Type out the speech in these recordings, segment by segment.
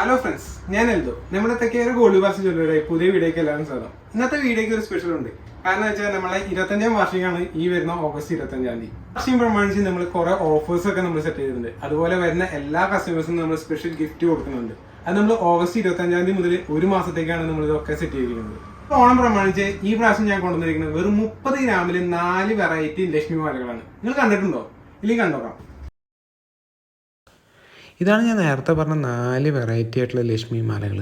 Hello friends, ഞാൻ എൽദോ. നമ്മുടെ തെക്കേറെ gold bass ജ്വല്ലറിയുടെ പുതിയ വീഡിയോക്ക് എല്ലാവരും സ്വാഗതം. ഇന്നത്തെ വീഡിയോക്ക് ഒരു സ്പെഷ്യൽ ഉണ്ട്. കാരണം വെച്ചാൽ നമ്മളെ 25ാം വാർഷികമാണ് ഈ വരുന്ന ഓഗസ്റ്റ് 25ാം തീയതി. വാർഷികം പ്രമാണിച്ച് നമ്മൾ കുറെ ഓഫേഴ്സ് ഒക്കെ നമ്മൾ സെറ്റ് ചെയ്തിട്ടുണ്ട്. അതുപോലെ വരുന്ന എല്ലാ കസ്റ്റമേഴ്സും നമ്മൾ സ്പെഷ്യൽ ഗിഫ്റ്റ് കൊടുക്കുന്നുണ്ട്. അത് നമ്മൾ ഓഗസ്റ്റ് 25ാം തീയതി മുതൽ ഒരു മാസത്തേക്കാണ് നമ്മൾ ഇതൊക്കെ സെറ്റ് ചെയ്തിരിക്കുന്നത്. ഓണം പ്രമാണിച്ച് ഈ പ്രാവശ്യം ഞാൻ കൊണ്ടുവന്നിരിക്കുന്നത് വെറും 30 ഗ്രാമിൽ 4 വെറൈറ്റി ലക്ഷ്മി മാലകളാണ്. നിങ്ങൾ കണ്ടിട്ടുണ്ടോ? ഇല്ലെങ്കിൽ കണ്ടോക്കാം. ഇതാണ് ഞാൻ നേരത്തെ പറഞ്ഞ 4 വെറൈറ്റി ആയിട്ടുള്ള ലക്ഷ്മി മാലകൾ.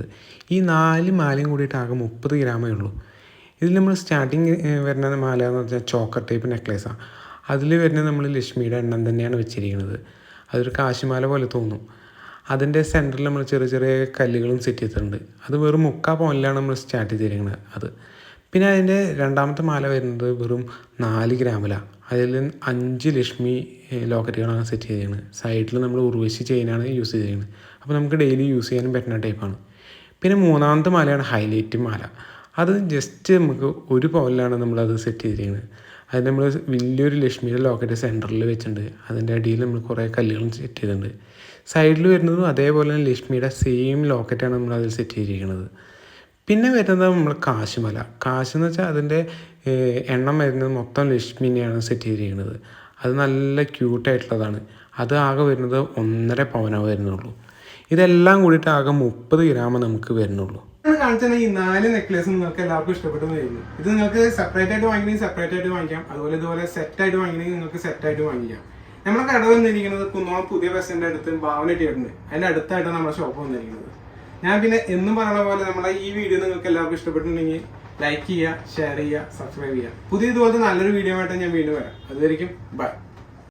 ഈ 4 മാലയും കൂടിയിട്ട് ആകെ 30 ഗ്രാമേ ഉള്ളൂ. ഇതിൽ നമ്മൾ സ്റ്റാർട്ടിങ് വരുന്ന മാല എന്ന് വെച്ചാൽ ചോക്കർ ടൈപ്പ് നെക്ലേസാണ്. അതിൽ വരുന്നത് നമ്മൾ ലക്ഷ്മിയുടെ എണ്ണം തന്നെയാണ് വെച്ചിരിക്കുന്നത്. അതൊരു കാശിമാല പോലെ തോന്നും. അതിൻ്റെ സെൻറ്ററിൽ നമ്മൾ ചെറിയ ചെറിയ കല്ലുകളും സെറ്റ് ചെയ്തിട്ടുണ്ട്. അത് വെറും 3/4 പവനിലാണ് നമ്മൾ സ്റ്റാർട്ട് ചെയ്തിരിക്കുന്നത്. അത് പിന്നെ അതിൻ്റെ രണ്ടാമത്തെ മാല വരുന്നത് വെറും 4 ഗ്രാമിലാണ്. അതിൽ 5 ലക്ഷ്മി ലോക്കറ്റുകളാണ് സെറ്റ് ചെയ്തിരിക്കുന്നത്. സൈഡിൽ നമ്മൾ ഉർവശി ചെയിനാണ് യൂസ് ചെയ്തിരിക്കുന്നത്. അപ്പോൾ നമുക്ക് ഡെയിലി യൂസ് ചെയ്യാനും പറ്റുന്ന ടൈപ്പാണ്. പിന്നെ മൂന്നാമത്തെ മാലയാണ് ഹൈലൈറ്റ് മാല. അത് ജസ്റ്റ് നമുക്ക് 1 പവനിലാണ് നമ്മളത് സെറ്റ് ചെയ്തിരിക്കുന്നത്. അത് നമ്മൾ വലിയൊരു ലക്ഷ്മിയുടെ ലോക്കറ്റ് സെൻറ്ററിൽ വെച്ചിട്ടുണ്ട്. അതിൻ്റെ അടിയിൽ നമ്മൾ കുറേ കല്ലുകളും സെറ്റ് ചെയ്തിട്ടുണ്ട്. സൈഡിൽ വരുന്നതും അതേപോലെ തന്നെ ലക്ഷ്മിയുടെ സെയിം ലോക്കറ്റാണ് നമ്മൾ അതിൽ സെറ്റ് ചെയ്തിരിക്കുന്നത്. പിന്നെ വരുന്നത് നമ്മൾ കാശുമല. കാശെന്ന് വെച്ചാൽ അതിൻ്റെ എണ്ണം വരുന്നത് മൊത്തം ലക്ഷ്മിനെയാണ് സെറ്റ് ചെയ്തിരിക്കുന്നത്. അത് നല്ല ക്യൂട്ടായിട്ടുള്ളതാണ്. അത് ആകെ വരുന്നത് 1.5 പവനാണ് വരുന്നുള്ളൂ. ഇതെല്ലാം കൂടിയിട്ട് ആകെ 30 ഗ്രാം നമുക്ക് വരുന്നുള്ളൂ. കാണിച്ചാൽ ഈ 4 നെക്ലേസ് നിങ്ങൾക്ക് എല്ലാവർക്കും ഇഷ്ടപ്പെട്ടു വരുന്നു. ഇത് നിങ്ങൾക്ക് സെപ്പറേറ്റ് ആയിട്ട് വാങ്ങിക്കണമെങ്കിൽ സെപ്പറേറ്റ് ആയിട്ട് വാങ്ങിക്കാം. ഇതുപോലെ സെറ്റ് ആയിട്ട് വാങ്ങിക്കണമെങ്കിൽ നിങ്ങൾക്ക് സെറ്റ് ആയിട്ട് വാങ്ങിക്കാം. നമ്മുടെ കട വന്നിരിക്കുന്നത് കുന്നോളം പുതിയ ബസ് സ്റ്റാൻഡിന്റെ അടുത്ത് ഭാവന തിയേറ്ററിന് അതിന്റെ അടുത്തായിട്ടാണ് നമ്മുടെ ഷോപ്പ് വന്നിരിക്കുന്നത്. ഞാൻ പിന്നെ എന്നും പറയുന്ന പോലെ നമ്മളെ ഈ വീഡിയോ നിങ്ങൾക്ക് എല്ലാവർക്കും ഇഷ്ടപ്പെട്ടിട്ടുണ്ടെങ്കിൽ ലൈക്ക് ചെയ്യുക, ഷെയർ ചെയ്യുക, സബ്സ്ക്രൈബ് ചെയ്യുക. പുതിയ ഇതുപോലത്തെ നല്ലൊരു വീഡിയോ ആയിട്ട് ഞാൻ വീണ്ടും വരാം. അതുവരെയും ബൈ.